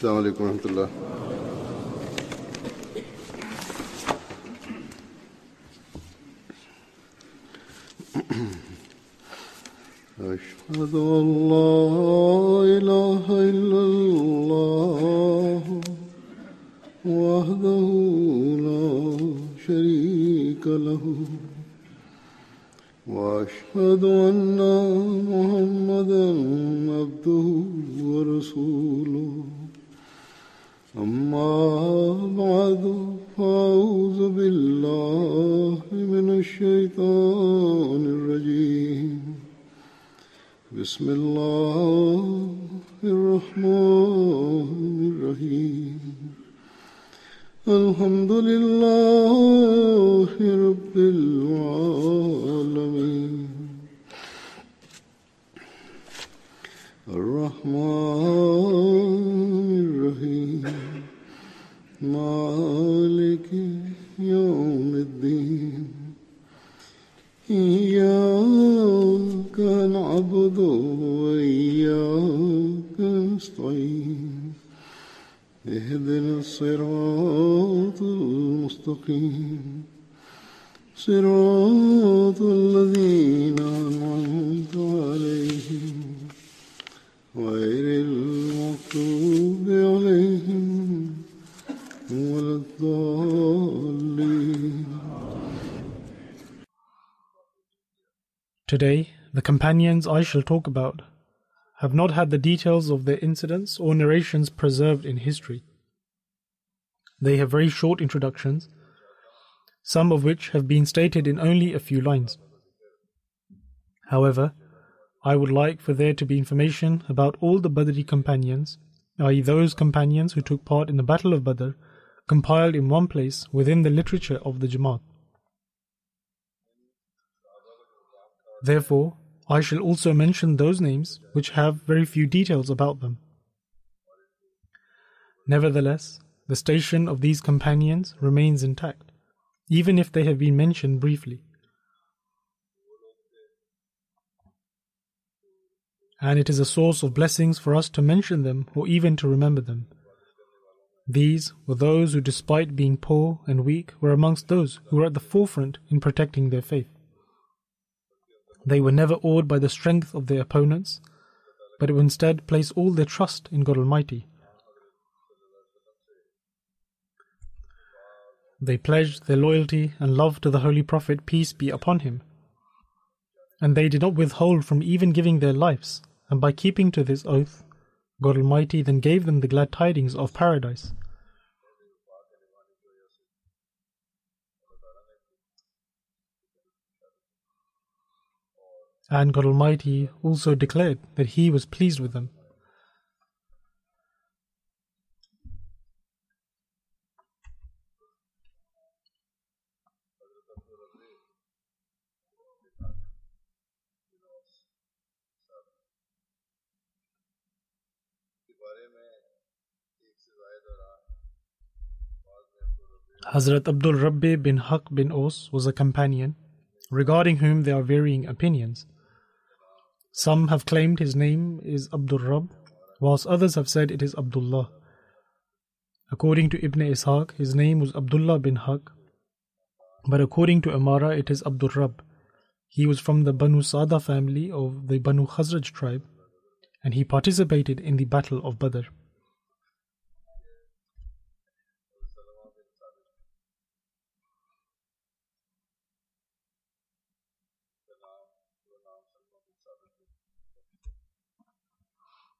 السلام عليكم ورحمة الله. أشهد أن لا إله إلا الله وحده لا شريك له وأشهد أن محمدا عبده ورسوله أما بعد فأعوذ بالله من الشيطان الرجيم بسم الله الرحمن الرحيم الحمد لله رب العالمين الرحمن الرحيم مالك يوم الدين إياك نعبد وإياك نستعين اهدنا الصراط المستقيم صراط الذين أنعمت عليهم غير المغضوب عليهم ولا الضالين. Today, the companions I shall talk about have not had the details of their incidents or narrations preserved in history. They have very short introductions, some of which have been stated in only a few lines. However, I would like for there to be information about all the Badri companions, i.e. those companions who took part in the Battle of Badr, compiled in one place within the literature of the Jamaat. Therefore, I shall also mention those names which have very few details about them. Nevertheless, the station of these companions remains intact, even if they have been mentioned briefly. And it is a source of blessings for us to mention them or even to remember them. These were those who, despite being poor and weak, were amongst those who were at the forefront in protecting their faith. They were never awed by the strength of their opponents, but would instead place all their trust in God Almighty. They pledged their loyalty and love to the Holy Prophet, peace be upon him, and they did not withhold from even giving their lives, and by keeping to this oath, God Almighty then gave them the glad tidings of paradise. And God Almighty also declared that He was pleased with them. Hazrat Abdul Rabbi bin Haq bin Os was a companion, regarding whom there are varying opinions. Some have claimed his name is Abdul Rabb, whilst others have said it is Abdullah. According to Ibn Ishaq, his name was Abdullah bin Haq, but according to Amara, it is Abdul Rabb. He was from the Banu Sada family of the Banu Khazraj tribe, and he participated in the Battle of Badr.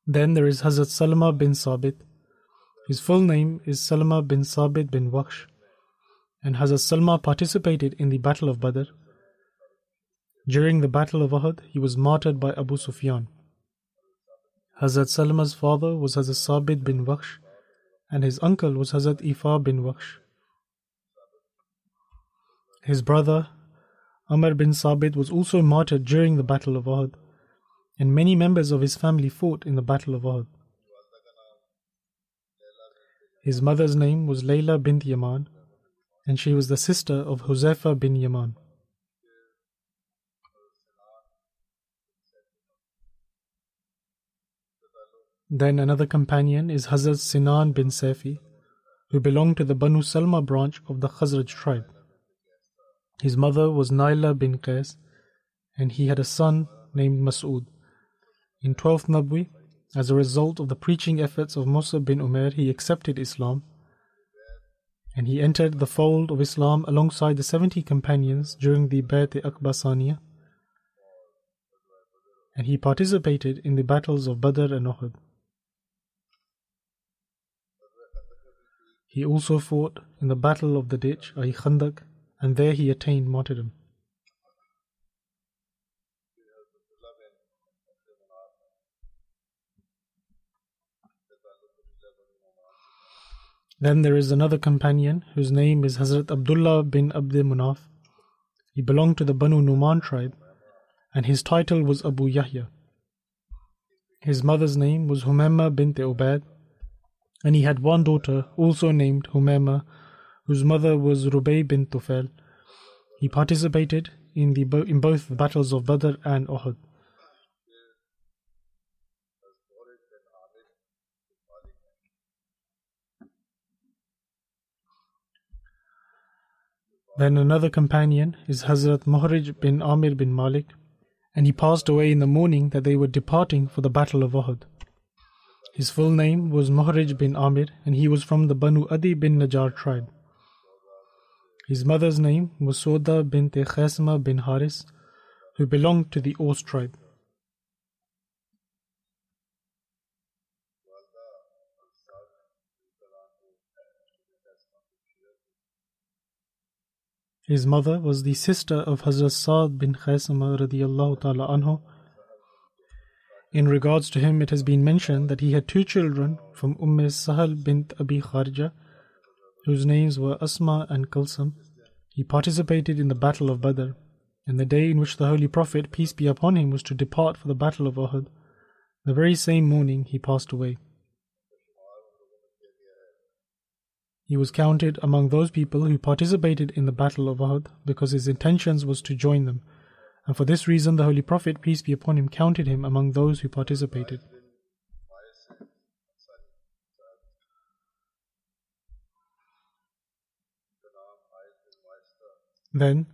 Then there is Hazrat Salama bin Sabit. His full name is Salama bin Sabit bin Waqsh, and Hazrat Salma participated in the Battle of Badr. During the Battle of Uhud, he was martyred by Abu Sufyan. Hazrat Salama's father was Hazrat Sabit bin Waqsh, and his uncle was Hazrat Ifa bin Waqsh. His brother, Amr bin Sabit, was also martyred during the Battle of Uhud, and many members of his family fought in the Battle of Uhud. His mother's name was Layla bint Yaman, and she was the sister of Huzaifa bin Yaman. Then another companion is Hazrat Sinan bin Safi, who belonged to the Banu Salma branch of the Khazraj tribe. His mother was Naila bin Qais, and he had a son named Mas'ud. In 12th Nabwi, as a result of the preaching efforts of Musa bin Umair, he accepted Islam, and he entered the fold of Islam alongside the 70 companions during the Bayt-e-Aqba Saniyah, and he participated in the battles of Badr and Uhud. He also fought in the Battle of the Ditch, i.e. Khandak, and there he attained martyrdom. Then there is another companion whose name is Hazrat Abdullah bin Abd Munaf. He belonged to the Banu Numan tribe, and his title was Abu Yahya. His mother's name was Humayma bint Ubaid, and he had one daughter also named Humayma, whose mother was Rubay bint Tufail. He participated in both the battles of Badr and Uhud. Then another companion is Hazrat Muhrij bin Amir bin Malik, and he passed away in the morning that they were departing for the Battle of Uhud. His full name was Muhrij bin Amir, and he was from the Banu Adi bin Najjar tribe. His mother's name was Soda bint Khasma bin Haris, who belonged to the Aus tribe. His mother was the sister of Hazrat Sa'd bin Khasama radiyallahu ta'ala anhu. In regards to him, it has been mentioned that he had two children from Sahal bint Abi Kharija, whose names were Asma and Kulsum. He participated in the Battle of Badr, and the day in which the Holy Prophet, peace be upon him, was to depart for the Battle of Uhud, the very same morning he passed away. He was counted among those people who participated in the Battle of Uhud because his intentions was to join them, and for this reason the Holy Prophet, peace be upon him, counted him among those who participated. Then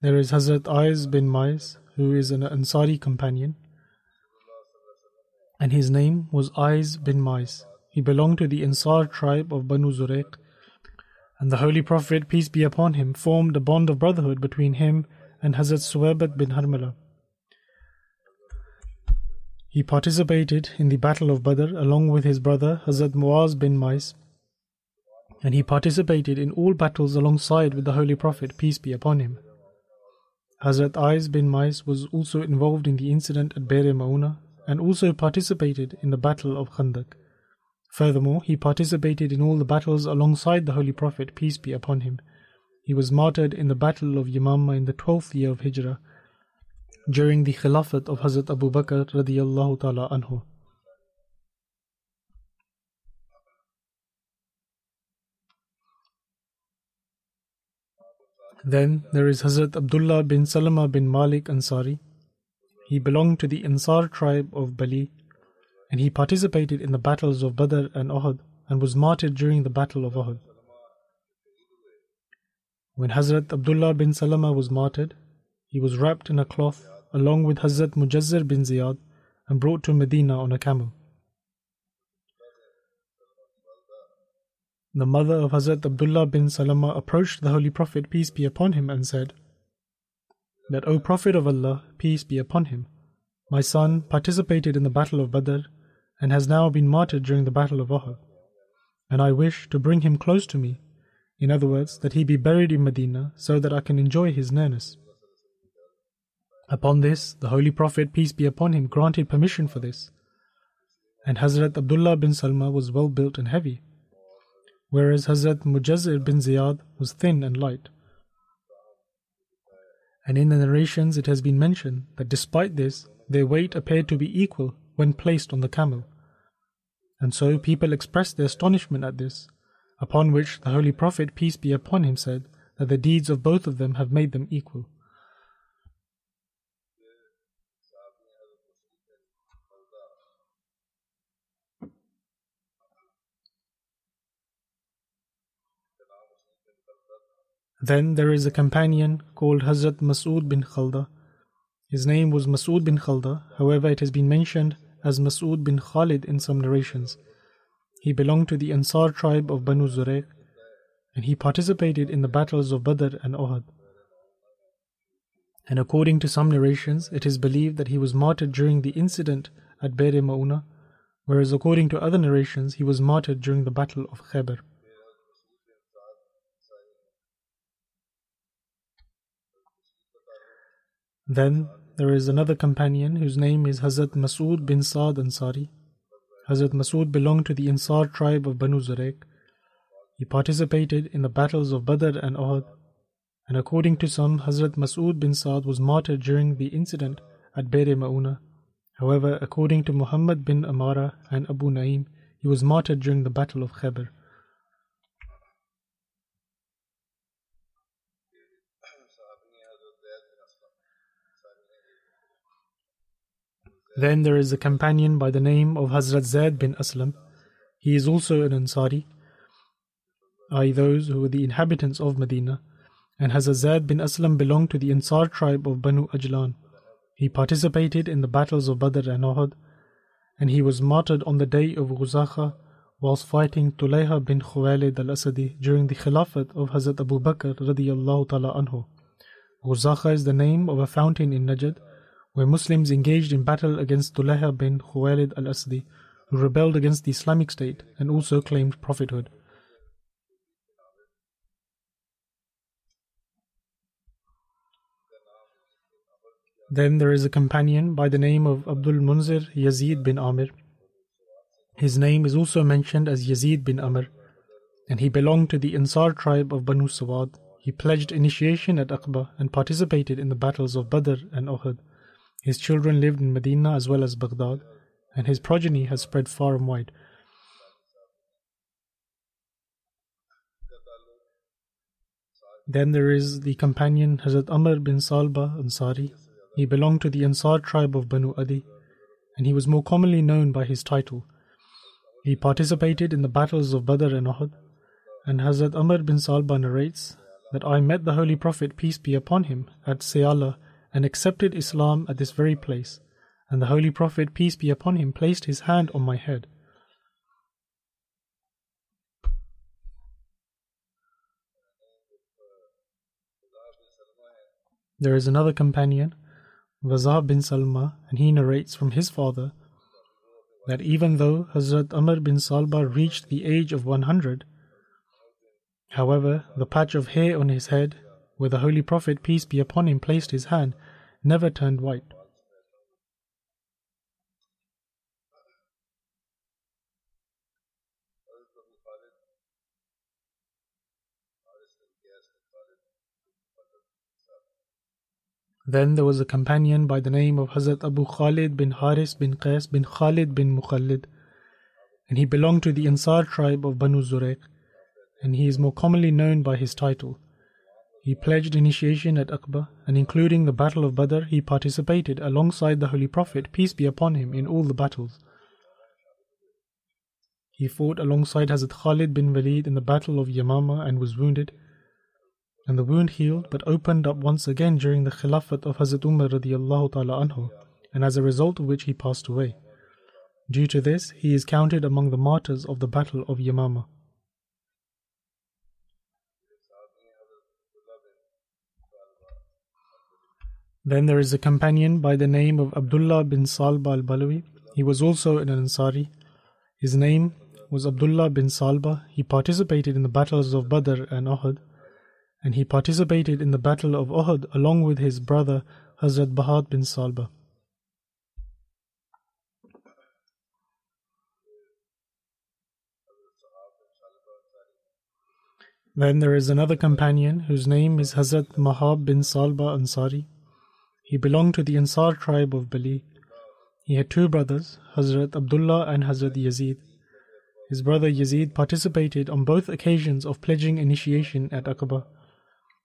there is Hazrat Aiz bin Mais, who is an Ansari companion, and his name was Aiz bin Mais. He belonged to the Ansar tribe of Banu Zurayq, and the Holy Prophet, peace be upon him, formed a bond of brotherhood between him and Hazrat Suwaibat bin Harmala. He participated in the Battle of Badr along with his brother Hazrat Muaz bin Mais, and he participated in all battles alongside with the Holy Prophet, peace be upon him. Hazrat Aiz bin Mais was also involved in the incident at Bir Mauna and also participated in the Battle of Khandak. Furthermore, he participated in all the battles alongside the Holy Prophet, peace be upon him. He was martyred in the Battle of Yamama in the 12th year of Hijrah, during the Khilafat of Hazrat Abu Bakr radiyallahu ta'ala anhu. Then there is Hazrat Abdullah bin Salama bin Malik Ansari. He belonged to the Ansar tribe of Bali, and he participated in the battles of Badr and Uhud and was martyred during the Battle of Uhud. When Hazrat Abdullah bin Salama was martyred, he was wrapped in a cloth along with Hazrat Mujazzir bin Ziyad and brought to Medina on a camel. The mother of Hazrat Abdullah bin Salama approached the Holy Prophet, peace be upon him, and said that, O Prophet of Allah, peace be upon him, my son participated in the Battle of Badr and has now been martyred during the Battle of Uhud, and I wish to bring him close to me, in other words, that he be buried in Medina so that I can enjoy his nearness. Upon this, the Holy Prophet, peace be upon him, granted permission for this, and Hazrat Abdullah bin Salma was well built and heavy, whereas Hazrat Mujazzir bin Ziyad was thin and light. And in the narrations it has been mentioned that despite this, their weight appeared to be equal when placed on the camel. And so people expressed their astonishment at this, upon which the Holy Prophet, peace be upon him, said that the deeds of both of them have made them equal. Then there is a companion called Hazrat Mas'ud bin Khalda. His name was Mas'ud bin Khalda, however it has been mentioned as Mas'ud bin Khalid in some narrations. He belonged to the Ansar tribe of Banu Zurayq, and he participated in the battles of Badr and Uhud. And according to some narrations, it is believed that he was martyred during the incident at Bir Ma'una, whereas according to other narrations, he was martyred during the battle of Khaybar. Then there is another companion whose name is Hazrat Mas'ud bin Sa'd Ansari. Hazrat Mas'ud belonged to the Ansar tribe of Banu Zurayq. He participated in the battles of Badr and Uhud, and according to some, Hazrat Mas'ud bin Sa'd was martyred during the incident at Bir Ma'una. However, according to Muhammad bin Amara and Abu Naim, he was martyred during the battle of Khaybar. Then there is a companion by the name of Hazrat Zaid bin Aslam. He is also an Ansari, i.e. those who were the inhabitants of Medina, and Hazrat Zaid bin Aslam belonged to the Ansar tribe of Banu Ajlan. He participated in the battles of Badr and Uhud, and he was martyred on the day of Ghuzakha whilst fighting Tulayha bin Khuwailid al-Asadi during the Khilafat of Hazrat Abu Bakr radiyallahu ta'ala anhu. Ghuzakha is the name of a fountain in Najd, where Muslims engaged in battle against Tulayha bin Khuwailid al-Asadi, who rebelled against the Islamic State and also claimed prophethood. Then there is a companion by the name of Abdul Munzir Yazid bin Amir. His name is also mentioned as Yazid bin Amr, and he belonged to the Ansar tribe of Banu Sawad. He pledged initiation at Aqba and participated in the battles of Badr and Uhud. His children lived in Medina as well as Baghdad, and his progeny has spread far and wide. Then there is the companion Hazrat Amr bin Salba Ansari. He belonged to the Ansar tribe of Banu Adi, and he was more commonly known by his title. He participated in the battles of Badr and Uhud, and Hazrat Amr bin Salba narrates that I met the Holy Prophet, peace be upon him, at Sayala and accepted Islam at this very place, and the Holy Prophet, peace be upon him, placed his hand on my head. There is another companion, Wazah bin Salma, and he narrates from his father that even though Hazrat Amr bin Salba reached the age of 100, however, the patch of hair on his head, where the Holy Prophet, peace be upon him, placed his hand, never turned white. Then there was a companion by the name of Hazrat Abu Khalid bin Haris bin Qais bin Khalid bin Mukhallid, and he belonged to the Ansar tribe of Banu Zurayq, and he is more commonly known by his title. He pledged initiation at Aqba, and including the Battle of Badr, he participated alongside the Holy Prophet, peace be upon him, in all the battles. He fought alongside Hazrat Khalid bin Walid in the Battle of Yamama and was wounded, and the wound healed but opened up once again during the Khilafat of Hazrat Umar radiyallahu ta'ala anhu, and as a result of which he passed away. Due to this, he is counted among the martyrs of the Battle of Yamama. Then there is a companion by the name of Abdullah bin Salba al-Balawi. He was also an Ansari. His name was Abdullah bin Salba. He participated in the battles of Badr and Uhud, and he participated in the battle of Uhud along with his brother Hazrat Bahad bin Salba. Then there is another companion whose name is Hazrat Mahab bin Salba Ansari. He belonged to the Ansar tribe of Bali. He had two brothers, Hazrat Abdullah and Hazrat Yazid. His brother Yazid participated on both occasions of pledging initiation at Aqaba,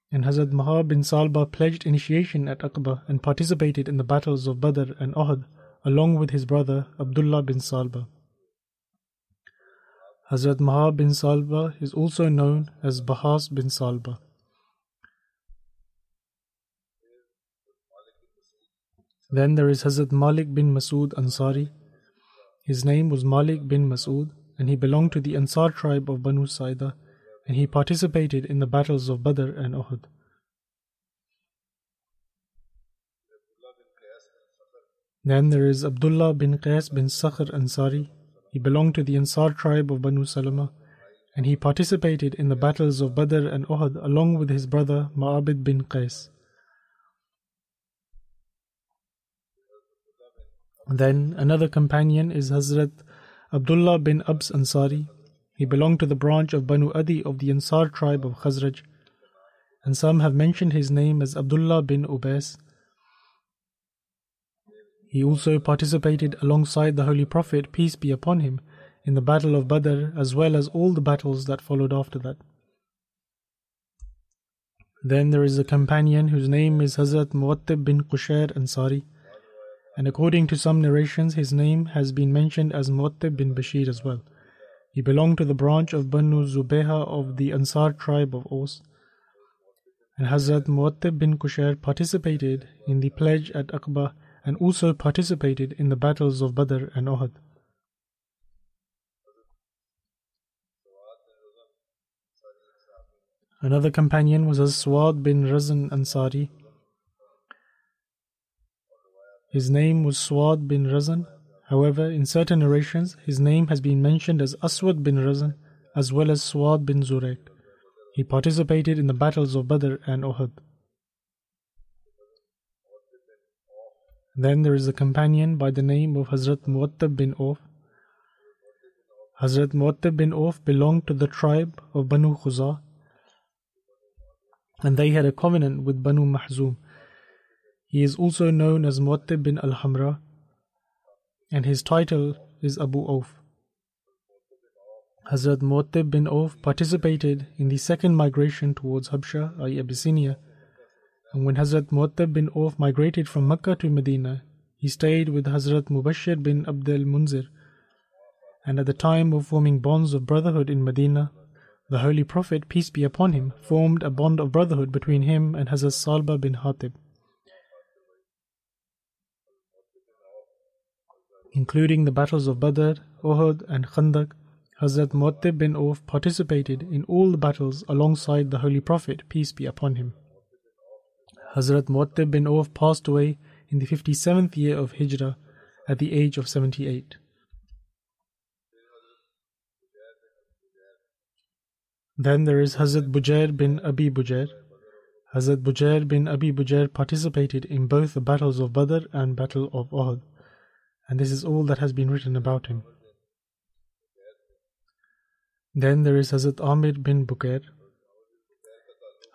and Hazrat Mahab bin Salba pledged initiation at Aqaba and participated in the battles of Badr and Uhud along with his brother Abdullah bin Salba. Hazrat Mahab bin Salba is also known as Bahas bin Salba. Then there is Hazrat Malik bin Masood Ansari. His name was Malik bin Masood, and he belonged to the Ansar tribe of Banu Saida, and he participated in the battles of Badr and Uhud. Then there is Abdullah bin Qais bin Sakhr Ansari. He belonged to the Ansar tribe of Banu Salama, and he participated in the battles of Badr and Uhud along with his brother Ma'abid bin Qais. Then another companion is Hazrat Abdullah bin Abs Ansari. He belonged to the branch of Banu Adi of the Ansar tribe of Khazraj, and some have mentioned his name as Abdullah bin Ubais. He also participated alongside the Holy Prophet, peace be upon him, in the battle of Badr as well as all the battles that followed after that. Then there is a companion whose name is Hazrat Muwattib bin Qushair Ansari, and according to some narrations his name has been mentioned as Muwattib bin Bashir as well. He belonged to the branch of Banu Zubayha of the Ansar tribe of Aus, and Hazrat Muwattib bin Qushair participated in the pledge at Aqba and also participated in the battles of Badr and Uhud. Another companion was Aswad bin Razan Ansari. His name was Swad bin Razan. However, in certain narrations, his name has been mentioned as Aswad bin Razan as well as Swad bin Zurayq. He participated in the battles of Badr and Uhud. Then there is a companion by the name of Hazrat Muwattib bin Auf. Hazrat Muwattib bin Auf belonged to the tribe of Banu Khuza, and they had a covenant with Banu Mahzum. He is also known as Muwattib bin Al-Hamra, and his title is Abu Auf. Hazrat Muwattib bin Auf participated in the second migration towards Habsha, i.e. Abyssinia, and when Hazrat Muwattib bin Auf migrated from Mecca to Medina, he stayed with Hazrat Mubashir bin Abd al-Munzir, and at the time of forming bonds of brotherhood in Medina, the Holy Prophet, peace be upon him, formed a bond of brotherhood between him and Hazrat Salba bin Hatib. Including the battles of Badr, Uhud and Khandaq, Hazrat Muwattib bin Auf participated in all the battles alongside the Holy Prophet, peace be upon him. Hazrat Muwattib bin Auf passed away in the 57th year of Hijrah at the age of 78. Then there is Hazrat Bujair bin Abi Bujair. Hazrat Bujair bin Abi Bujair participated in both the battles of Badr and battle of Uhud, and this is all that has been written about him. Then there is Hazrat Amir bin Bukair.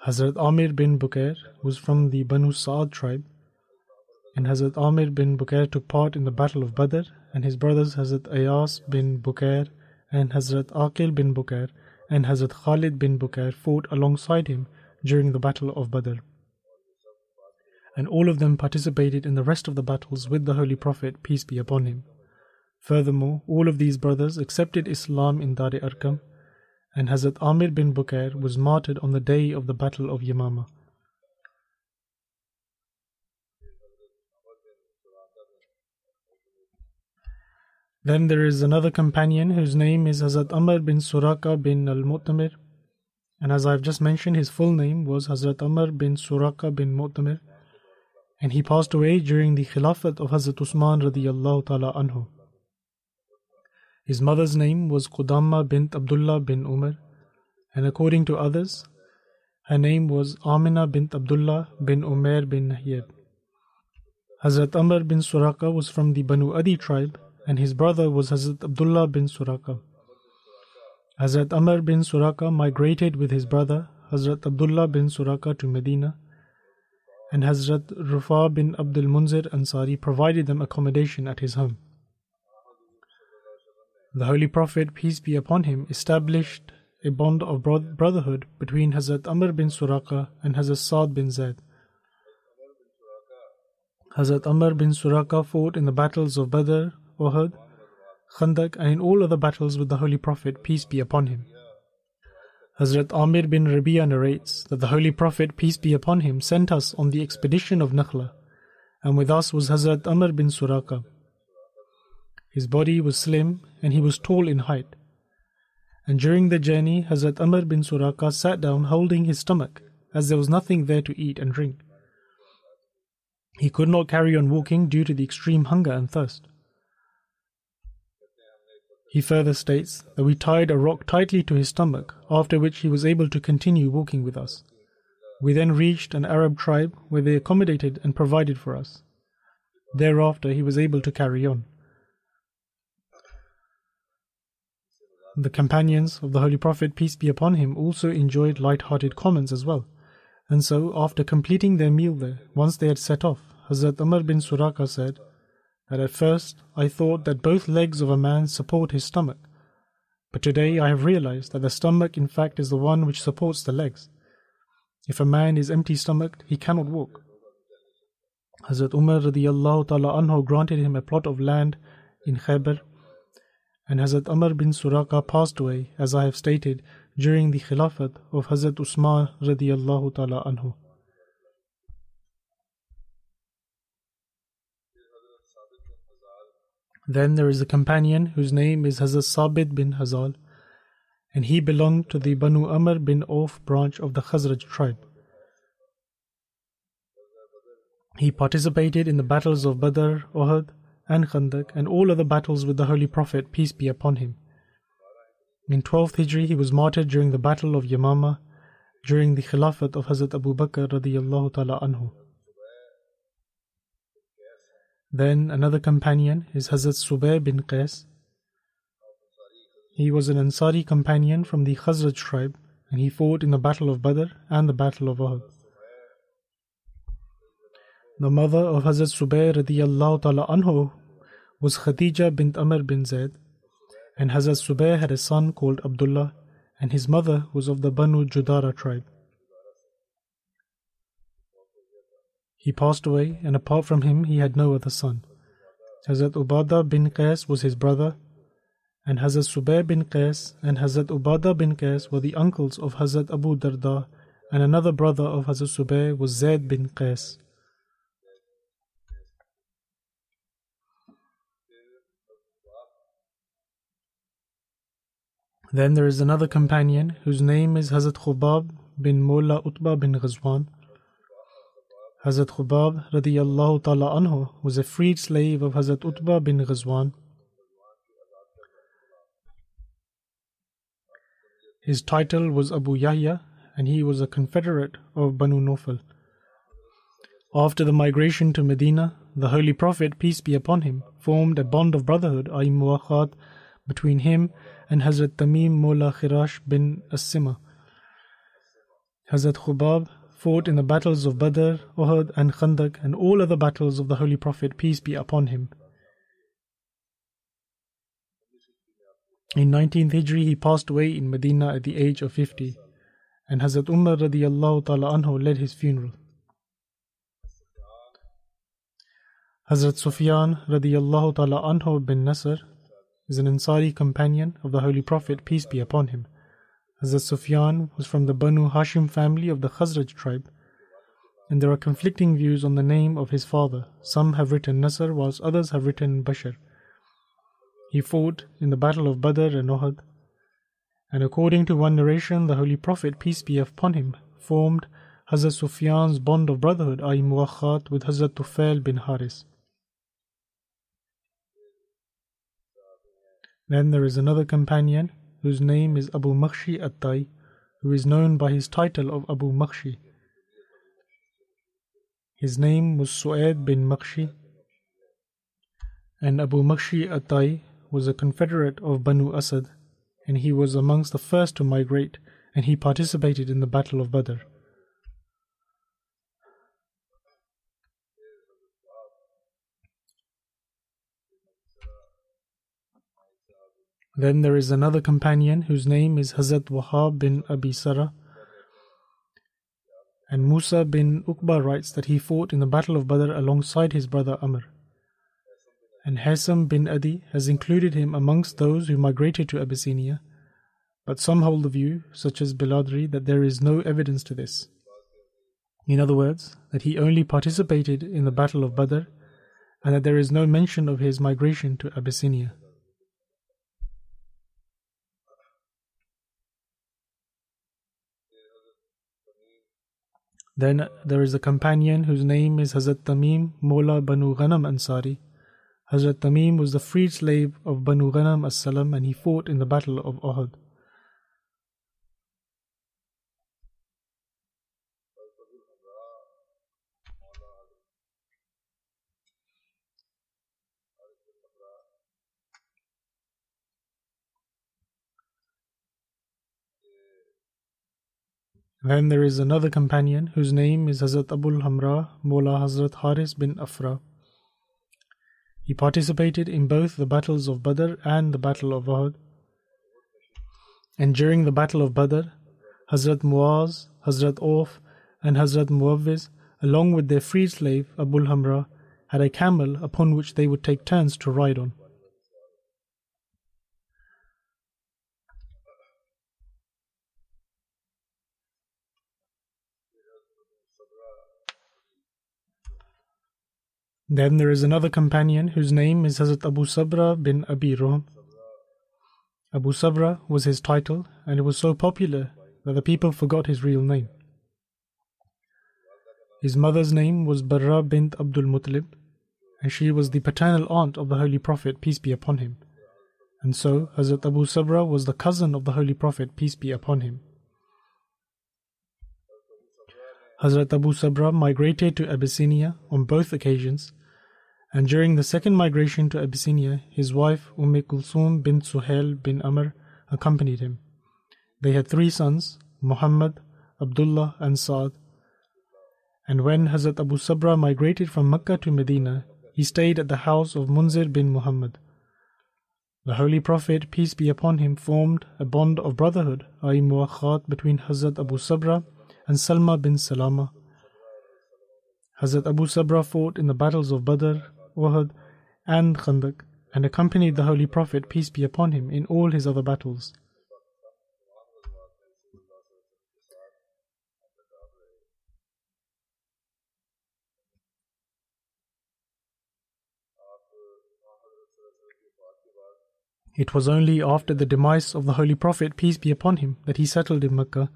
Hazrat Amir bin Bukair was from the Banu Sa'ad tribe, and Hazrat Amir bin Bukair took part in the battle of Badr, and his brothers Hazrat Ayas bin Bukair and Hazrat Aqil bin Bukair and Hazrat Khalid bin Bukair fought alongside him during the battle of Badr. And all of them participated in the rest of the battles with the Holy Prophet, peace be upon him. Furthermore, all of these brothers accepted Islam in Dar-e Arqam, and Hazrat Amir bin Bukair was martyred on the day of the Battle of Yamama. Then there is another companion whose name is Hazrat Amr bin Suraka bin al-Mu'tamir, and as I have just mentioned, his full name was Hazrat Amr bin Suraka bin Mu'tamir, and he passed away during the Khilafat of Hazrat Usman radiyallahu ta'ala anhu. His mother's name was Qudamah bint Abdullah bin Umar, and according to others, her name was Amina bint Abdullah bin Umair bin Nahyab. Hazrat Amr bin Suraka was from the Banu Adi tribe, and his brother was Hazrat Abdullah bin Suraka. Hazrat Amr bin Suraka migrated with his brother Hazrat Abdullah bin Suraka to Medina, and Hazrat Rufa bin Abdul Munzir Ansari provided them accommodation at his home. The Holy Prophet, peace be upon him, established a bond of brotherhood between Hazrat Amr bin Suraka and Hazrat Saad bin Zaid. Hazrat Amr bin Suraka fought in the battles of Badr, Uhud, Khandaq, and in all other battles with the Holy Prophet, peace be upon him. Hazrat Amir bin Rabi'a narrates that the Holy Prophet, peace be upon him, sent us on the expedition of Nakhla, and with us was Hazrat Amr bin Suraka. His body was slim and he was tall in height. And during the journey, Hazrat Amr bin Suraka sat down holding his stomach, as there was nothing there to eat and drink. He could not carry on walking due to the extreme hunger and thirst. He further states that we tied a rock tightly to his stomach, after which he was able to continue walking with us. We then reached an Arab tribe where they accommodated and provided for us. Thereafter he was able to carry on. The companions of the Holy Prophet, peace be upon him, also enjoyed light-hearted comments as well. And so, after completing their meal there, once they had set off, Hazrat Amr bin Suraka said that at first I thought that both legs of a man support his stomach, but today I have realized that the stomach in fact is the one which supports the legs. If a man is empty-stomached, he cannot walk. Hazrat Umar radiyallahu ta'ala anhu granted him a plot of land in Khaybar, and Hazrat Amr bin Suraka passed away, as I have stated, during the Khilafat of Hazrat Usman radiyallahu ta'ala anhu. Then there is a companion whose name is Hazrat Sabit bin Hazal, and he belonged to the Banu Amr bin Auf branch of the Khazraj tribe. He participated in the battles of Badr, Uhud, and Khandaq, and all other battles with the Holy Prophet, peace be upon him. In 12th Hijri, he was martyred during the Battle of Yamama, during the Khilafat of Hazrat Abu Bakr radiyallahu ta'ala anhu. Then another companion is Hazrat Subay bin Qais. He was an Ansari companion from the Khazraj tribe, and he fought in the Battle of Badr and the Battle of Uhud. The mother of Hazrat Subay radiyallahu ta'ala anhu was Khadija bint Amr bin Zayd, and Hazrat Subay had a son called Abdullah, and his mother was of the Banu Judara tribe. He passed away, and apart from him he had no other son. Hazrat Ubadah bin Qais was his brother, and Hazrat Subay bin Qais and Hazrat Ubadah bin Qais were the uncles of Hazrat Abu Darda, and another brother of Hazrat Subay was Zayd bin Qais. Then there is another companion whose name is Hazrat Khubab bin Mawla Utbah bin Ghazwan. Hazrat Khubab radiyallahu ta'ala anhu was a freed slave of Hazrat Utbah bin Ghazwan. His title was Abu Yahya, and he was a confederate of Banu Nawfal. After the migration to Medina, the Holy Prophet, peace be upon him, formed a bond of brotherhood, i.e. muwakhat, between him and Hazrat Tamim Mawla Khirash bin As-Sima. Hazrat Khubab fought in the battles of Badr, Uhud and Khandaq, and all other battles of the Holy Prophet, peace be upon him. In 19th Hijri, he passed away in Medina at the age of 50, and Hazrat Umar radiyallahu ta'ala anhu led his funeral. Hazrat Sufyan radiyallahu ta'ala anhu bin Nasr is an Ansari companion of the Holy Prophet, peace be upon him. Hazrat Sufyan was from the Banu Hashim family of the Khazraj tribe, and there are conflicting views on the name of his father. Some have written Nasr, whilst others have written Bashar. He fought in the Battle of Badr and Uhud, and according to one narration, the Holy Prophet, peace be upon him, formed Hazrat Sufyan's bond of brotherhood, i.e. muwakhat, with Hazrat Tufail bin Haris. Then there is another companion whose name is Abu Makhshi At-Tai, who is known by his title of Abu Makhshi. His name was Su'aid bin Makhshi, and Abu Makhshi At-Tai was a confederate of Banu Asad, and he was amongst the first to migrate, and he participated in the Battle of Badr. Then there is another companion whose name is Hazrat Wahab bin Abi Sarah, and Musa bin Uqba writes that he fought in the Battle of Badr alongside his brother Amr. And Haysam bin Adi has included him amongst those who migrated to Abyssinia, but some hold the view, such as Biladri, that there is no evidence to this. In other words, that he only participated in the Battle of Badr and that there is no mention of his migration to Abyssinia. Then there is a companion whose name is Hazrat Tamim Mawla Banu Ghanam Ansari. Hazrat Tamim was the freed slave of Banu Ghanam as-Salam and he fought in the Battle of Uhud. Then there is another companion whose name is Hazrat Abul Hamra Mawla Hazrat Haris bin Afra. He participated in both the battles of Badr and the Battle of Uhud. And during the Battle of Badr, Hazrat Muaz, Hazrat Auf, and Hazrat Muawwiz, along with their freed slave Abul Hamra, had a camel upon which they would take turns to ride on. Then there is another companion whose name is Hazrat Abu Sabra bin Abi Ruhm. Abu Sabra was his title, and it was so popular that the people forgot his real name. His mother's name was Barra bint Abdul Muttalib, and she was the paternal aunt of the Holy Prophet, peace be upon him. And so Hazrat Abu Sabra was the cousin of the Holy Prophet, peace be upon him. Hazrat Abu Sabra migrated to Abyssinia on both occasions, and during the second migration to Abyssinia, his wife Kulthum bint Suhail bin Amr accompanied him. They had 3 sons, Muhammad, Abdullah and Saad. And when Hazrat Abu Sabra migrated from Mecca to Medina, he stayed at the house of Munzir bin Muhammad. The Holy Prophet, peace be upon him, formed a bond of brotherhood, i.e. muwakhat, between Hazrat Abu Sabra and Salma bin Salama. Hazrat Abu Sabra fought in the battles of Badr, Uhud and Khandaq and accompanied the Holy Prophet, peace be upon him, in all his other battles. It was only after the demise of the Holy Prophet, peace be upon him, that he settled in Mecca,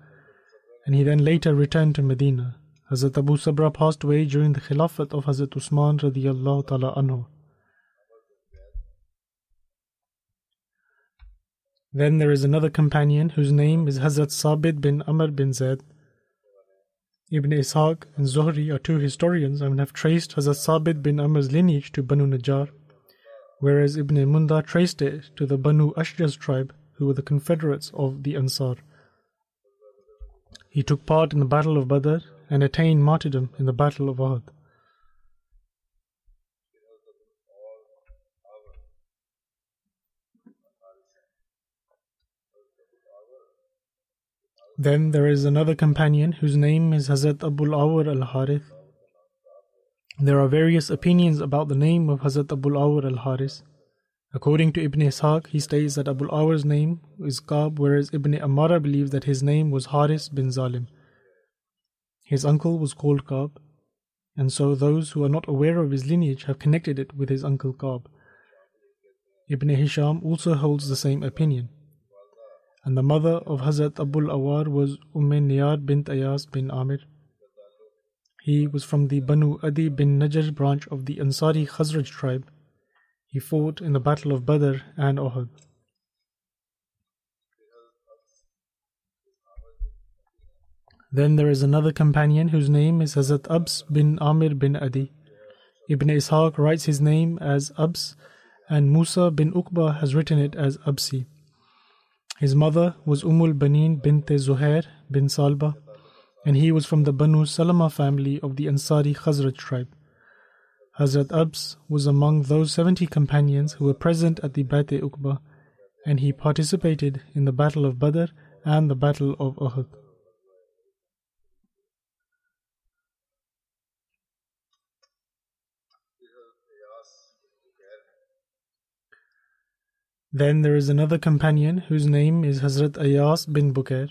and he then later returned to Medina. Hazrat Abu Sabra passed away during the Khilafat of Hazrat Usman radiyallahu ta'ala anhu. Then there is another companion whose name is Hazrat Sabit bin Amr bin Zaid. Ibn Ishaq and Zuhri are 2 historians and have traced Hazrat Sabit bin Amr's lineage to Banu Najjar, whereas Ibn Munda traced it to the Banu Ashjas tribe, who were the confederates of the Ansar. He took part in the Battle of Badr and attained martyrdom in the Battle of Uhud. Then there is another companion whose name is Hazrat Abul Awar al-Harith. There are various opinions about the name of Hazrat Abul Awar al-Harith. According to Ibn Ishaq, he states that Abul Awar's name is Ka'b, whereas Ibn Amara believes that his name was Haris bin Zalim. His uncle was called Ka'b, and so those who are not aware of his lineage have connected it with his uncle Ka'b. Ibn Hisham also holds the same opinion. And the mother of Hazrat Abul Awar was Niyar bint Ayas bin Amir. He was from the Banu Adi bin Najjar branch of the Ansari Khazraj tribe. He fought in the Battle of Badr and Uhud. Then there is another companion whose name is Hazrat Abs bin Amir bin Adi. Ibn Ishaq writes his name as Abs, and Musa bin Uqba has written it as Absi. His mother was Banin bint Zuhair bin Salba, and he was from the Banu Salama family of the Ansari Khazraj tribe. Hazrat Abs was among those 70 companions who were present at the Bait Uqba, and he participated in the Battle of Badr and the Battle of Uhud. Then there is another companion whose name is Hazrat Ayas bin Bukair,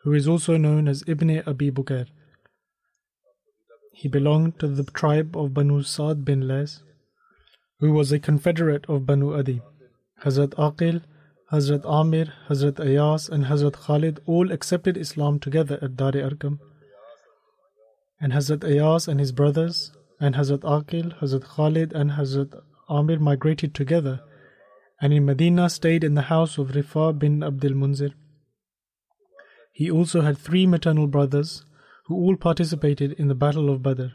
who is also known as Ibn Abi Bukair. He belonged to the tribe of Banu Sa'd bin Lays, who was a confederate of Banu Adi. Hazrat Aqil, Hazrat Amir, Hazrat Ayas and Hazrat Khalid all accepted Islam together at Dar Arqam. And Hazrat Ayas and his brothers, and Hazrat Aqil, Hazrat Khalid and Hazrat Amir migrated together, and in Medina stayed in the house of Rifa bin Abdul Munzir. He also had 3 maternal brothers who all participated in the Battle of Badr.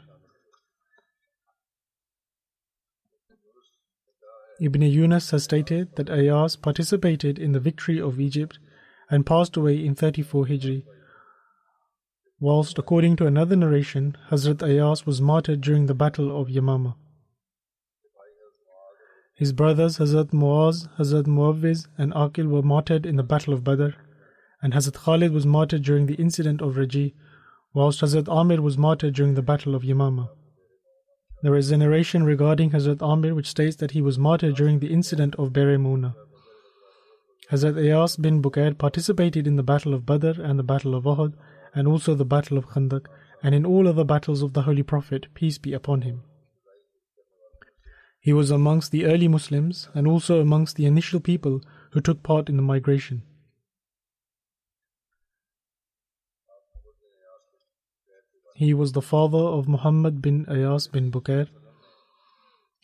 Ibn Yunus has stated that Ayas participated in the victory of Egypt and passed away in 34 Hijri, whilst according to another narration, Hazrat Ayas was martyred during the Battle of Yamama. His brothers Hazrat Muaz, Hazrat Muawwiz and Aqil were martyred in the Battle of Badr, and Hazrat Khalid was martyred during the incident of Raji, whilst Hazrat Amir was martyred during the Battle of Yamama. There is a narration regarding Hazrat Amir which states that he was martyred during the incident of Bir Muna. Hazrat Ayas bin Bukair participated in the Battle of Badr and the Battle of Uhud, and also the Battle of Khandaq, and in all other battles of the Holy Prophet, peace be upon him. He was amongst the early Muslims and also amongst the initial people who took part in the migration. He was the father of Muhammad bin Ayas bin Bukair,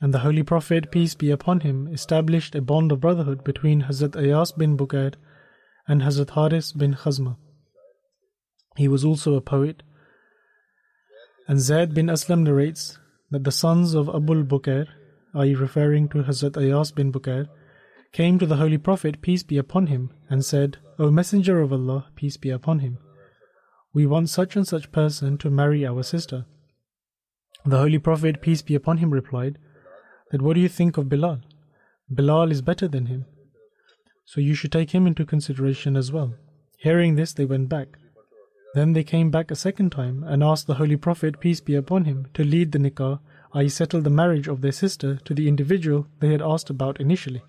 and the Holy Prophet, peace be upon him, established a bond of brotherhood between Hazrat Ayas bin Bukair and Hazrat Haris bin Khazma. He was also a poet, and Zayd bin Aslam narrates that the sons of Abul Bukair, i.e. referring to Hazrat Ayas bin Bukair, came to the Holy Prophet, peace be upon him, and said, O Messenger of Allah, peace be upon him, we want such and such person to marry our sister. The Holy Prophet, peace be upon him, replied, that what do you think of Bilal? Bilal is better than him, so you should take him into consideration as well. Hearing this, they went back. Then they came back a second time and asked the Holy Prophet, peace be upon him, to lead the nikah, i.e. settle the marriage of their sister to the individual they had asked about initially.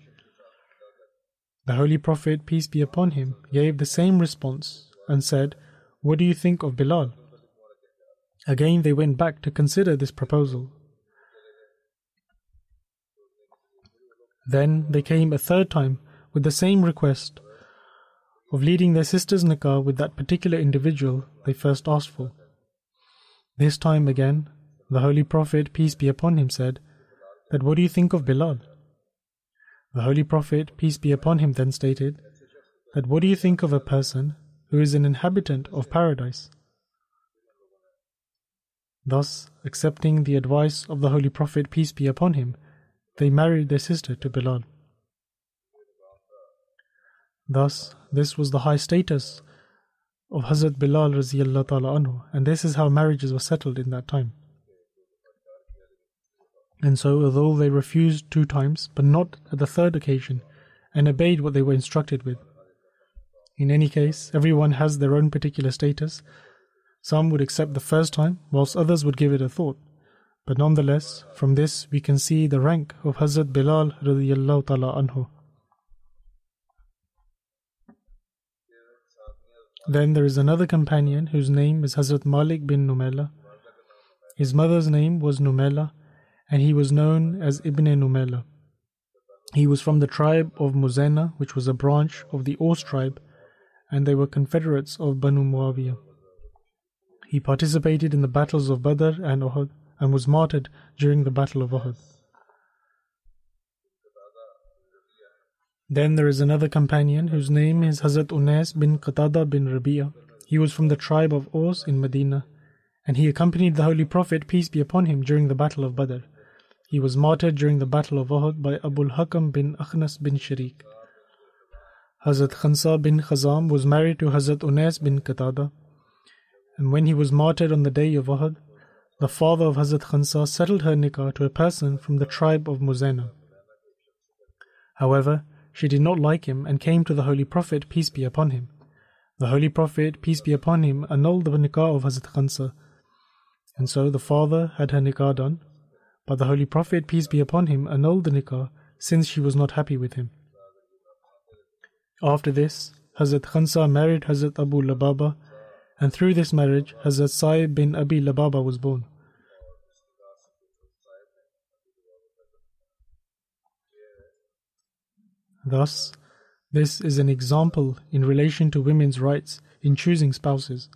The Holy Prophet, peace be upon him, gave the same response and said, what do you think of Bilal? Again they went back to consider this proposal. Then they came a third time with the same request of leading their sister's nikah with that particular individual they first asked for. This time again, the Holy Prophet, peace be upon him, said, that what do you think of Bilal? The Holy Prophet, peace be upon him, then stated, that what do you think of a person who is an inhabitant of paradise? Thus, accepting the advice of the Holy Prophet, peace be upon him, they married their sister to Bilal. Thus, this was the high status of Hazrat Bilal raziyallahu ta'ala anhu, and this is how marriages were settled in that time. And so, although they refused 2 times, but not at the 3rd occasion, and obeyed what they were instructed with. In any case, everyone has their own particular status. Some would accept the first time, whilst others would give it a thought. But nonetheless, from this we can see the rank of Hazrat Bilal radiyallahu ta'ala anhu. Then there is another companion whose name is Hazrat Malik bin Numela. His mother's name was Numela, and he was known as Ibn Numela. He was from the tribe of Muzena, which was a branch of the Aus tribe, and they were confederates of Banu Muawiyah. He participated in the battles of Badr and Uhud, and was martyred during the battle of Uhud. Then there is another companion whose name is Hazrat Unais bin Qatada bin Rabi'a. He was from the tribe of Aus in Medina, and he accompanied the Holy Prophet, peace be upon him, during the battle of Badr. He was martyred during the battle of Uhud by Abul Hakam bin Akhnas bin Sharik. Hazrat Khansa bin Khazam was married to Hazrat Unais bin Qatada, and when he was martyred on the day of Uhud, the father of Hazrat Khansa settled her nikah to a person from the tribe of Muzena. However, she did not like him and came to the Holy Prophet, peace be upon him. The Holy Prophet, peace be upon him, annulled the nikah of Hazrat Khansa, and so the father had her nikah done, but the Holy Prophet, peace be upon him, annulled the nikah since she was not happy with him. After this, Hazrat Khansa married Hazrat Abu Lababa, and through this marriage, Hazrat Sa'ib bin Abi Lababa was born. Thus, this is an example in relation to women's rights in choosing spouses.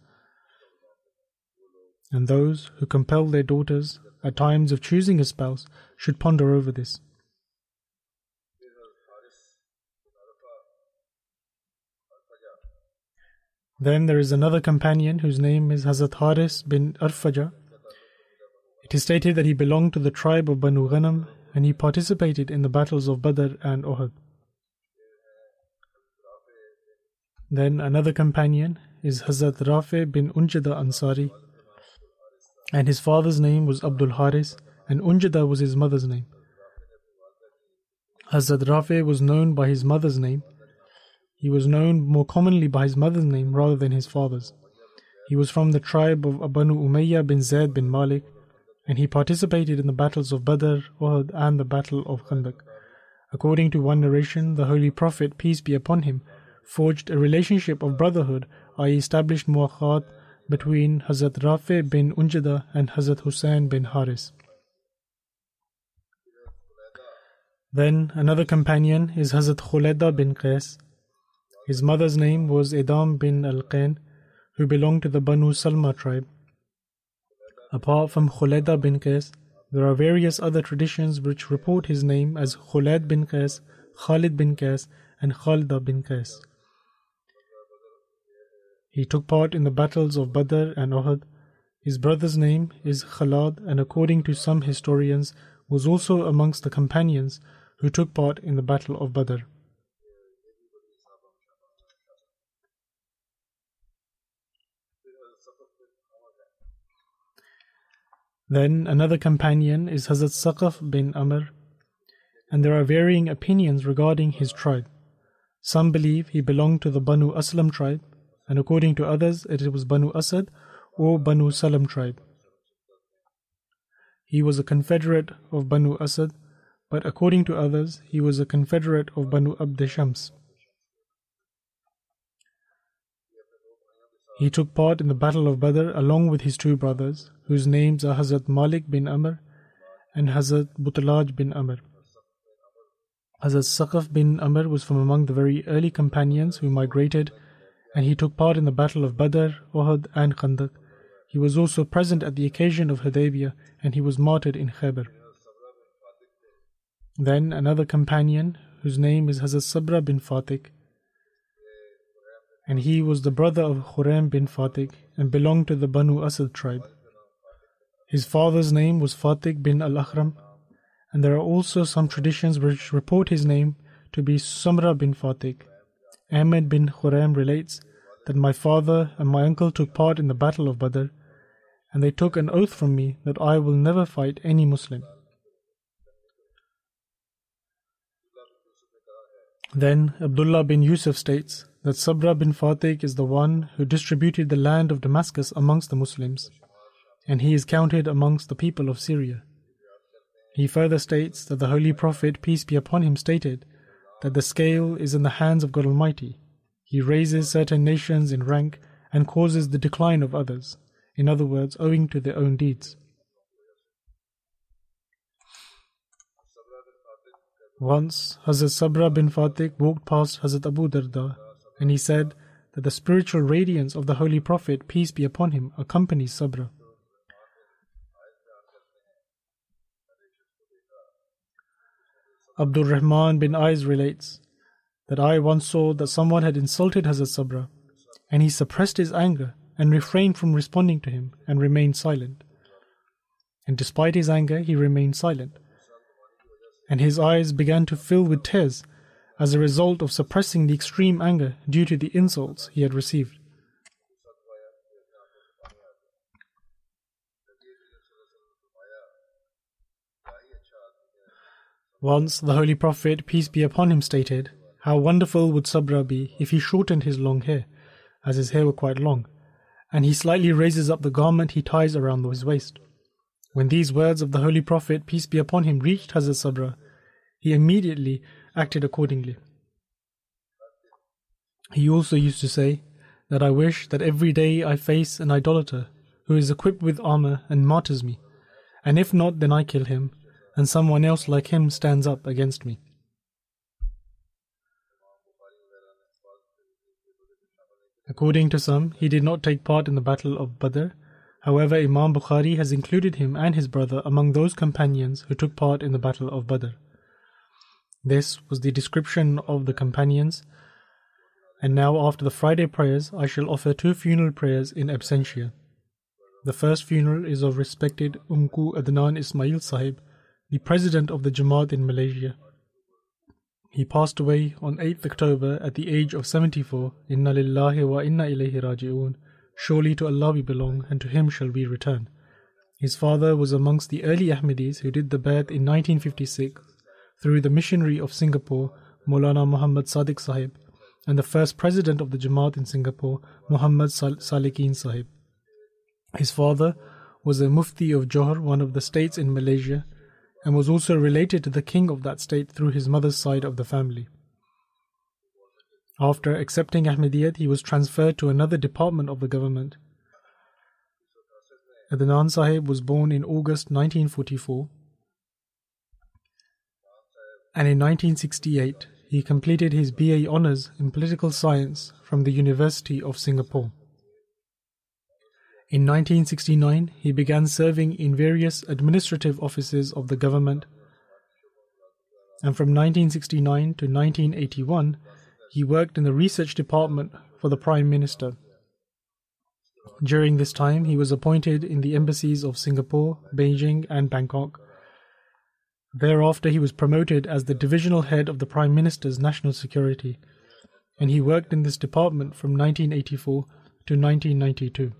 And those who compel their daughters at times of choosing a spouse should ponder over this. Then there is another companion whose name is Hazrat Haris bin Arfaja. It is stated that he belonged to the tribe of Banu Ghanam and he participated in the battles of Badr and Uhud. Then another companion is Hazrat Rafi bin Unjada Ansari, and his father's name was Abdul Haris and Unjada was his mother's name. Hazrat Rafi was known by his mother's name. He was known more commonly by his mother's name rather than his father's. He was from the tribe of Banu Umayyah bin Zayd bin Malik, and he participated in the battles of Badr, Uhud and the battle of Khandaq. According to one narration, the Holy Prophet, peace be upon him, forged a relationship of brotherhood, i.e. established muwakhat between Hazrat Rafi bin Unjada and Hazrat Hussain bin Haris. Then another companion is Hazrat Khulayda bin Qais. His mother's name was Idam bin Al-Qain, who belonged to the Banu Salma tribe. Apart from Khulayda bin Qais, there are various other traditions which report his name as Khulayd bin Qais, Khalid bin Qais, and Khalida bin Qais. He took part in the battles of Badr and Uhud. His brother's name is Khalad, and according to some historians, was also amongst the companions who took part in the battle of Badr. Then another companion is Hazrat Saqaf bin Amr, and there are varying opinions regarding his tribe. Some believe he belonged to the Banu Aslam tribe, and according to others it was Banu Asad or Banu Salam tribe. He was a confederate of Banu Asad, but according to others he was a confederate of Banu Abd Shams. He took part in the battle of Badr along with his two brothers, whose names are Hazrat Malik bin Amr and Hazrat Butlaj bin Amr. Hazrat Saqaf bin Amr was from among the very early companions who migrated, and he took part in the battle of Badr, Uhud and Khandaq. He was also present at the occasion of Hudaybiyah, and he was martyred in Khaybar. Then another companion whose name is Hazrat Sabra bin Fatih, and he was the brother of Khuraim bin Fatih and belonged to the Banu Asad tribe. His father's name was Fatih bin al-Akhram, and there are also some traditions which report his name to be Samra bin Fatih. Ahmed bin Khuraim relates that my father and my uncle took part in the battle of Badr, and they took an oath from me that I will never fight any Muslim. Then Abdullah bin Yusuf states that Sabra bin Fatih is the one who distributed the land of Damascus amongst the Muslims, and he is counted amongst the people of Syria. He further states that the Holy Prophet, peace be upon him, stated that the scale is in the hands of God Almighty. He raises certain nations in rank and causes the decline of others, in other words, owing to their own deeds. Once, Hazrat Sabra bin Fatih walked past Hazrat Abu Darda, and he said that the spiritual radiance of the Holy Prophet, peace be upon him, accompanies Sabra. Abdul Rahman bin Aiz relates that I once saw that someone had insulted Hazrat Sabra, and he suppressed his anger and refrained from responding to him and remained silent. And despite his anger, he remained silent, and his eyes began to fill with tears as a result of suppressing the extreme anger due to the insults he had received. Once the Holy Prophet, peace be upon him, stated, how wonderful would Sabra be if he shortened his long hair, as his hair were quite long, and he slightly raises up the garment he ties around his waist. When these words of the Holy Prophet, peace be upon him, reached Hazrat Sabra, he immediately acted accordingly. He also used to say that I wish that every day I face an idolater who is equipped with armor and martyrs me, and if not, then I kill him, and someone else like him stands up against me. According to some, he did not take part in the Battle of Badr. However, Imam Bukhari has included him and his brother among those companions who took part in the Battle of Badr. This was the description of the companions. And now, after the Friday prayers, I shall offer 2 funeral prayers in absentia. The first funeral is of respected Umku Adnan Ismail Sahib, the president of the Jamaat in Malaysia. He passed away on 8th October at the age of 74. Inna lillahi wa inna ilayhi raji'un. Surely to Allah we belong, and to Him shall we return. His father was amongst the early Ahmadis who did the Bai'at in 1956 through the missionary of Singapore, Maulana Muhammad Sadiq Sahib, and the first president of the Jamaat in Singapore, Muhammad Salikin Sahib. His father was a Mufti of Johor, one of the states in Malaysia, and was also related to the king of that state through his mother's side of the family. After accepting Ahmadiyyat, he was transferred to another department of the government. Adnan Sahib was born in August 1944, and in 1968 he completed his BA Honours in Political Science from the University of Singapore. In 1969, he began serving in various administrative offices of the government, and from 1969 to 1981, he worked in the research department for the Prime Minister. During this time, he was appointed in the embassies of Singapore, Beijing, and Bangkok. Thereafter, he was promoted as the divisional head of the Prime Minister's National Security, and he worked in this department from 1984 to 1992.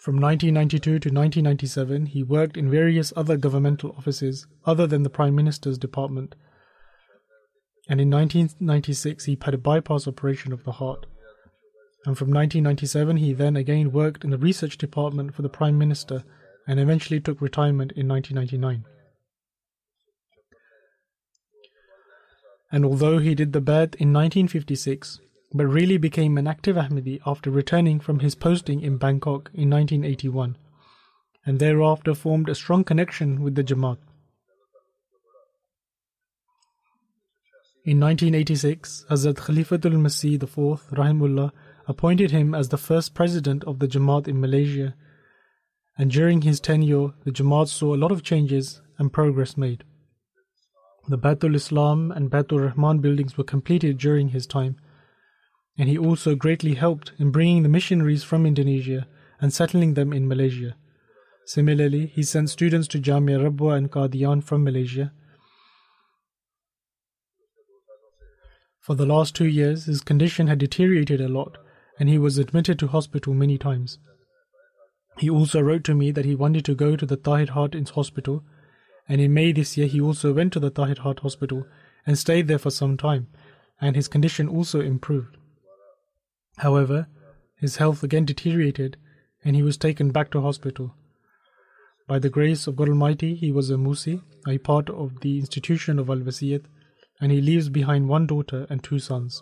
From 1992 to 1997, he worked in various other governmental offices other than the Prime Minister's department, and in 1996 he had a bypass operation of the heart. And from 1997 he then again worked in the research department for the Prime Minister and eventually took retirement in 1999. And although he did the Bai'at in 1956, but really became an active Ahmadi after returning from his posting in Bangkok in 1981, and thereafter formed a strong connection with the Jamaat. In 1986, Hazrat Khalifatul Masih IV, Rahimullah, appointed him as the first president of the Jamaat in Malaysia, and during his tenure, the Jamaat saw a lot of changes and progress made. The Baitul Islam and Baitul Rahman buildings were completed during his time, and he also greatly helped in bringing the missionaries from Indonesia and settling them in Malaysia. Similarly, he sent students to Jamia Rabwa and Qadian from Malaysia. For the last 2 years, his condition had deteriorated a lot, and he was admitted to hospital many times. He also wrote to me that he wanted to go to the Tahir Heart Hospital, and in May this year he also went to the Tahir Heart Hospital and stayed there for some time, and his condition also improved. However, his health again deteriorated, and he was taken back to hospital. By the grace of God Almighty, he was a Musi, a part of the institution of Al-Wasiyat, and he leaves behind 1 daughter and 2 sons.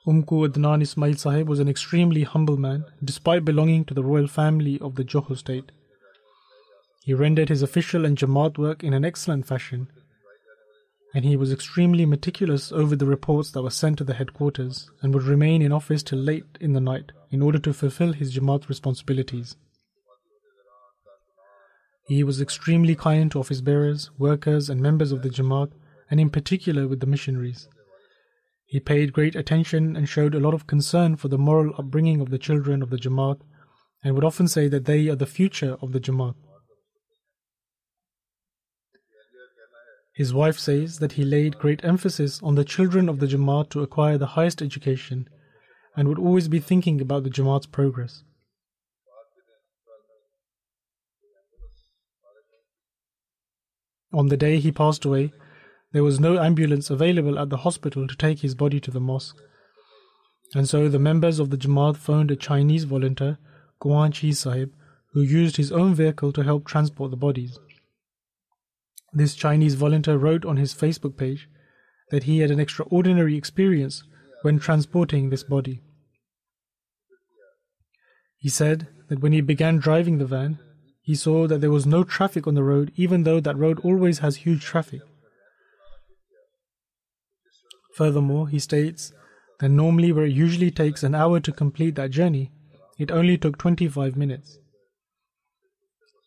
Umku Adnan Ismail Sahib was an extremely humble man, despite belonging to the royal family of the Johor state. He rendered his official and Jamaat work in an excellent fashion, and he was extremely meticulous over the reports that were sent to the headquarters and would remain in office till late in the night in order to fulfill his Jamaat responsibilities. He was extremely kind to office bearers, workers and members of the Jamaat, and in particular with the missionaries. He paid great attention and showed a lot of concern for the moral upbringing of the children of the Jamaat, and would often say that they are the future of the Jamaat. His wife says that he laid great emphasis on the children of the Jamaat to acquire the highest education, and would always be thinking about the Jamaat's progress. On the day he passed away, there was no ambulance available at the hospital to take his body to the mosque, and so the members of the Jamaat phoned a Chinese volunteer, Guan Chi Sahib, who used his own vehicle to help transport the bodies. This Chinese volunteer wrote on his Facebook page that he had an extraordinary experience when transporting this body. He said that when he began driving the van, he saw that there was no traffic on the road, even though that road always has huge traffic. Furthermore, he states that normally where it usually takes an hour to complete that journey, it only took 25 minutes.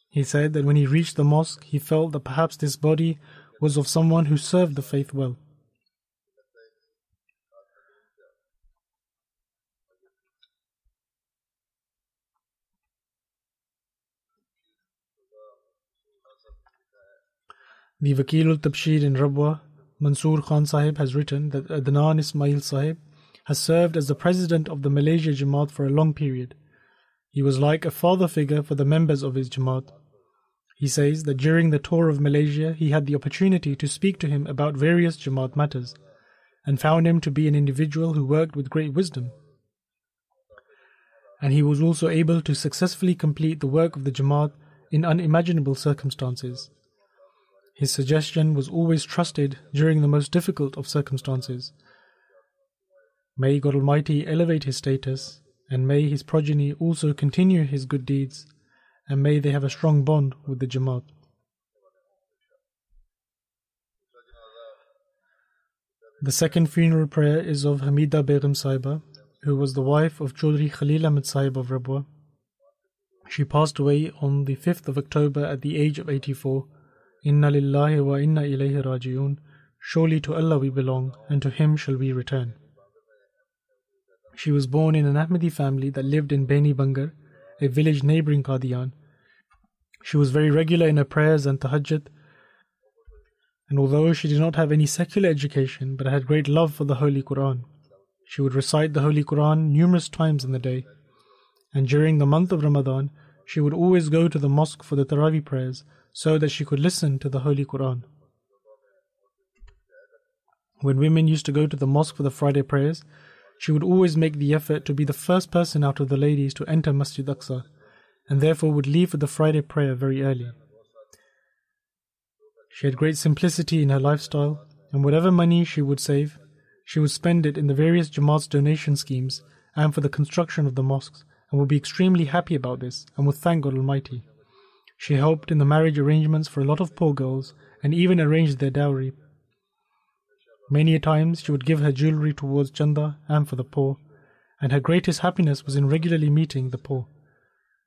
He said that when he reached the mosque, he felt that perhaps this body was of someone who served the faith well. The Wakil al-Tabshir in Rabwa, Mansoor Khan Sahib, has written that Adnan Ismail Sahib has served as the president of the Malaysia Jamaat for a long period. He was like a father figure for the members of his Jamaat. He says that during the tour of Malaysia, he had the opportunity to speak to him about various Jamaat matters and found him to be an individual who worked with great wisdom. And he was also able to successfully complete the work of the Jamaat in unimaginable circumstances. His suggestion was always trusted during the most difficult of circumstances. May God Almighty elevate his status, and may his progeny also continue his good deeds, and may they have a strong bond with the Jamaat. The second funeral prayer is of Hamida Begum Sahiba, who was the wife of Chaudhry Khalil Ahmed Sahib of Rabwa. She passed away on the 5th of October at the age of 84. Inna lillahi wa inna ilayhi raji'un. Surely to Allah we belong, and to Him shall we return. She was born in an Ahmadi family that lived in Beni Bangar, a village neighbouring Qadian. She was very regular in her prayers and tahajjud, and although she did not have any secular education but had great love for the Holy Quran, she would recite the Holy Quran numerous times in the day, and during the month of Ramadan, she would always go to the mosque for the Taraweeh prayers so that she could listen to the Holy Quran. When women used to go to the mosque for the Friday prayers, she would always make the effort to be the first person out of the ladies to enter Masjid Aqsa, and therefore would leave for the Friday prayer very early. She had great simplicity in her lifestyle, and whatever money she would save, she would spend it in the various Jamaat's donation schemes and for the construction of the mosques, and would be extremely happy about this and would thank God Almighty. She helped in the marriage arrangements for a lot of poor girls and even arranged their dowry. Many a times she would give her jewellery towards chanda and for the poor, and her greatest happiness was in regularly meeting the poor.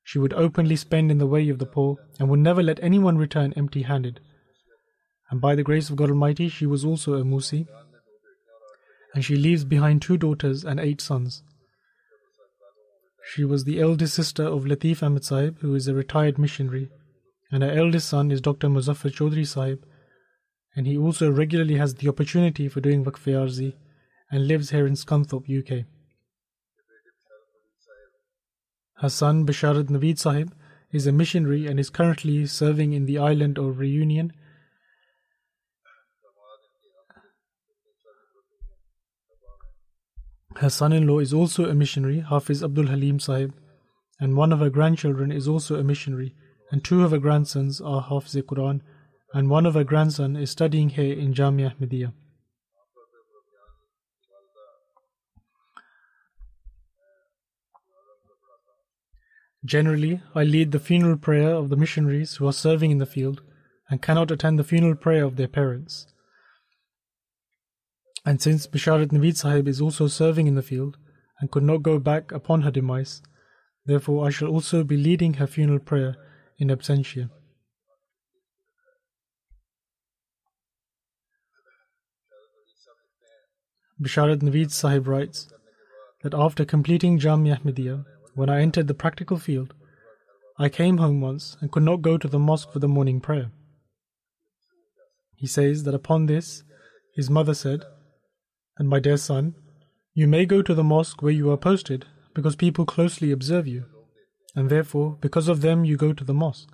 She would openly spend in the way of the poor and would never let anyone return empty-handed. And by the grace of God Almighty, she was also a Musi, and she leaves behind 2 daughters and 8 sons. She was the eldest sister of Latif Ahmed Sahib, who is a retired missionary, and her eldest son is Dr. Muzaffar Chaudhry Sahib, and he also regularly has the opportunity for doing Waqf-e-Arzi and lives here in Scunthorpe, UK. Her son Basharat Naveed Sahib is a missionary and is currently serving in the island of Reunion. Her son-in-law is also a missionary, Hafiz Abdul Halim Sahib, and one of her grandchildren is also a missionary, and 2 of her grandsons are Hafiz-e-Quran, and one of her grandson is studying here in Jamia Ahmadiyya. Generally, I lead the funeral prayer of the missionaries who are serving in the field and cannot attend the funeral prayer of their parents. And since Basharat Naveed Sahib is also serving in the field and could not go back upon her demise, therefore I shall also be leading her funeral prayer in absentia. Basharat Naveed Sahib writes that after completing Jamia Ahmadiyya, when I entered the practical field, I came home once and could not go to the mosque for the morning prayer. He says that upon this, his mother said, "And my dear son, you may go to the mosque where you are posted because people closely observe you, and therefore because of them you go to the mosque.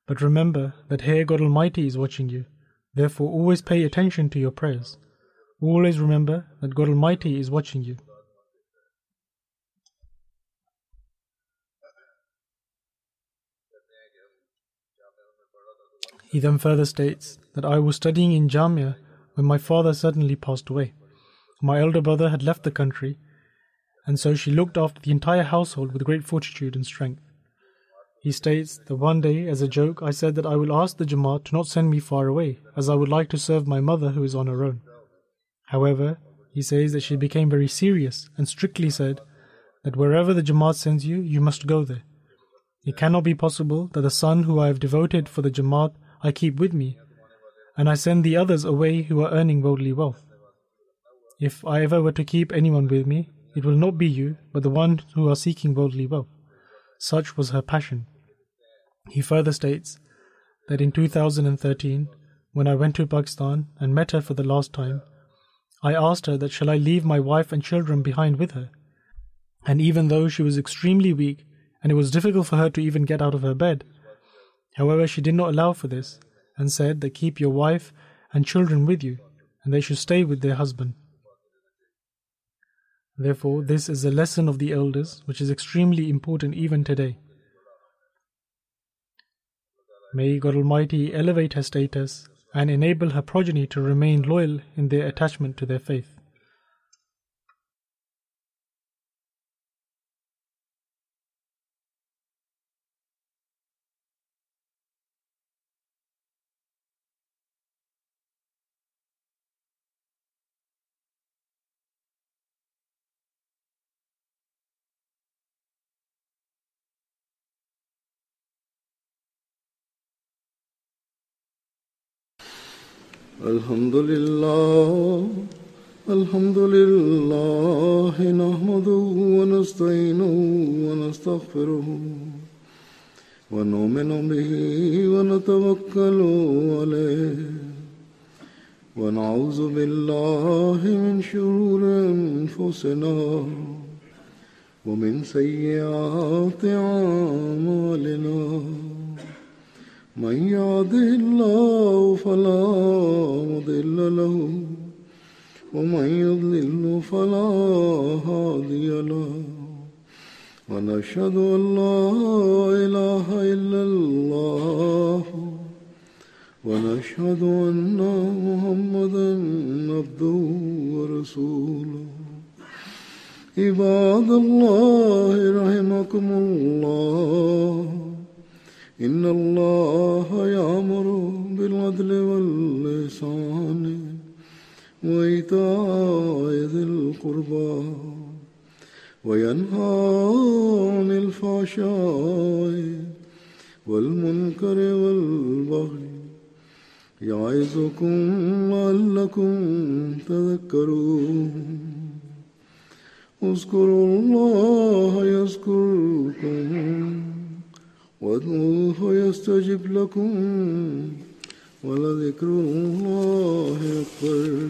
But remember that here God Almighty is watching you, therefore always pay attention to your prayers. Always remember that God Almighty is watching you." He then further states that I was studying in Jamia when my father suddenly passed away. My elder brother had left the country, and so she looked after the entire household with great fortitude and strength. He states that one day, as a joke, I said that I will ask the Jamaat to not send me far away, as I would like to serve my mother who is on her own. However, he says that she became very serious and strictly said that wherever the Jamaat sends you, you must go there. It cannot be possible that the son who I have devoted for the Jamaat I keep with me, and I send the others away who are earning worldly wealth. If I ever were to keep anyone with me, it will not be you, but the one who are seeking worldly wealth. Such was her passion. He further states that in 2013, when I went to Pakistan and met her for the last time, I asked her that shall I leave my wife and children behind with her. And even though she was extremely weak and it was difficult for her to even get out of her bed, however, she did not allow for this and said that keep your wife and children with you and they should stay with their husband. Therefore, this is a lesson of the elders which is extremely important even today. May God Almighty elevate her status and enable her progeny to remain loyal in their attachment to their faith. Alhamdulillah, nahmaduhu wa nasta'inuhu wa nastaghfiruhu wa nu'minu bihi wa natawakkalu alayhi wa na'udhu billahi min shururi anfusina wa min sayyiati a'malina. من يهده الله فلا مضل له ومن يضلل فلا هادي له ونشهد أن لا إله إلا الله ونشهد أن محمدا عبده ورسوله عباد الله رحمكم الله إن الله يأمر بالعدل والإحسان وإيتاء ذي القربى وينهى عن الفحشاء والمنكر والبغي يعظكم لعلكم تذكرون اذكروا الله يذكركم وادعوه يستجب لكم ولذكر الله أكبر.